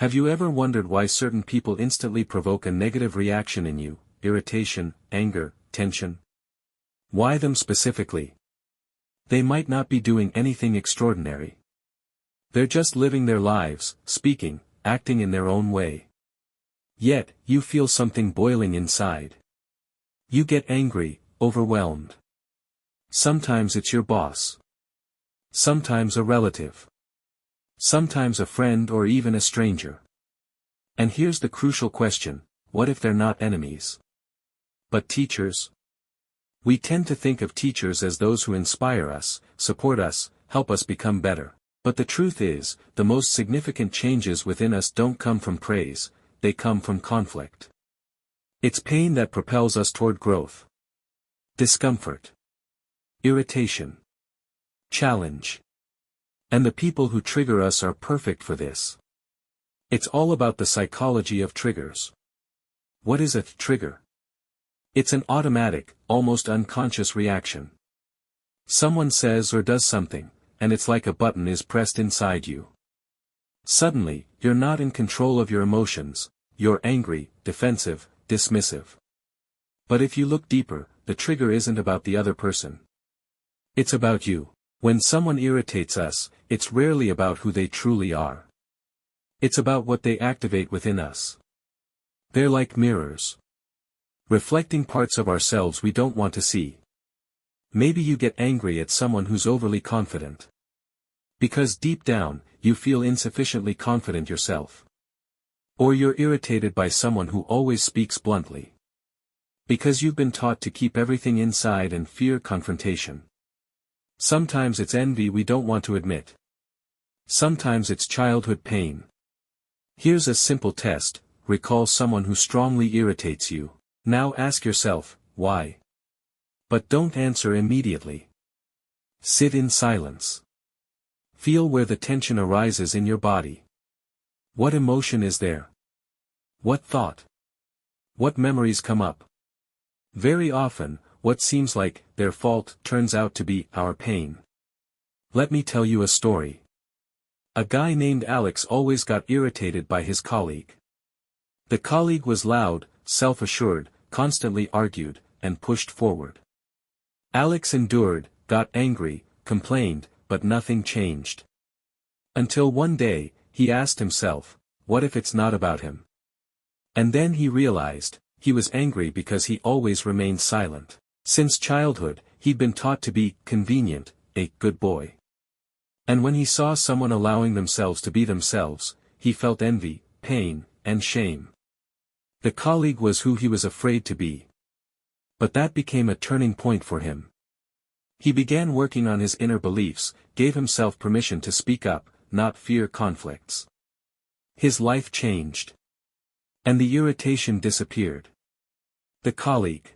Have you ever wondered why certain people instantly provoke a negative reaction in you, irritation, anger, tension? Why them specifically? They might not be doing anything extraordinary. They're just living their lives, speaking, acting in their own way. Yet, you feel something boiling inside. You get angry, overwhelmed. Sometimes it's your boss. Sometimes a relative. Sometimes a friend or even a stranger. And here's the crucial question: what if they're not enemies, but teachers? We tend to think of teachers as those who inspire us, support us, help us become better. But the truth is, the most significant changes within us don't come from praise, they come from conflict. It's pain that propels us toward growth. Discomfort. Irritation. Challenge. And the people who trigger us are perfect for this. It's all about the psychology of triggers. What is a trigger? It's an automatic, almost unconscious reaction. Someone says or does something, and it's like a button is pressed inside you. Suddenly, you're not in control of your emotions, you're angry, defensive, dismissive. But if you look deeper, the trigger isn't about the other person. It's about you. When someone irritates us, it's rarely about who they truly are. It's about what they activate within us. They're like mirrors, reflecting parts of ourselves we don't want to see. Maybe you get angry at someone who's overly confident. Because deep down, you feel insufficiently confident yourself. Or you're irritated by someone who always speaks bluntly. Because you've been taught to keep everything inside and fear confrontation. Sometimes it's envy we don't want to admit. Sometimes it's childhood pain. Here's a simple test: recall someone who strongly irritates you. Now ask yourself, why? But don't answer immediately. Sit in silence. Feel where the tension arises in your body. What emotion is there? What thought? What memories come up? Very often, what seems like their fault turns out to be our pain. Let me tell you a story. A guy named Alex always got irritated by his colleague. The colleague was loud, self-assured, constantly argued, and pushed forward. Alex endured, got angry, complained, but nothing changed. Until one day, he asked himself, what if it's not about him? And then he realized, he was angry because he always remained silent. Since childhood, he'd been taught to be convenient, a good boy. And when he saw someone allowing themselves to be themselves, he felt envy, pain, and shame. The colleague was who he was afraid to be. But that became a turning point for him. He began working on his inner beliefs, gave himself permission to speak up, not fear conflicts. His life changed. And the irritation disappeared. The colleague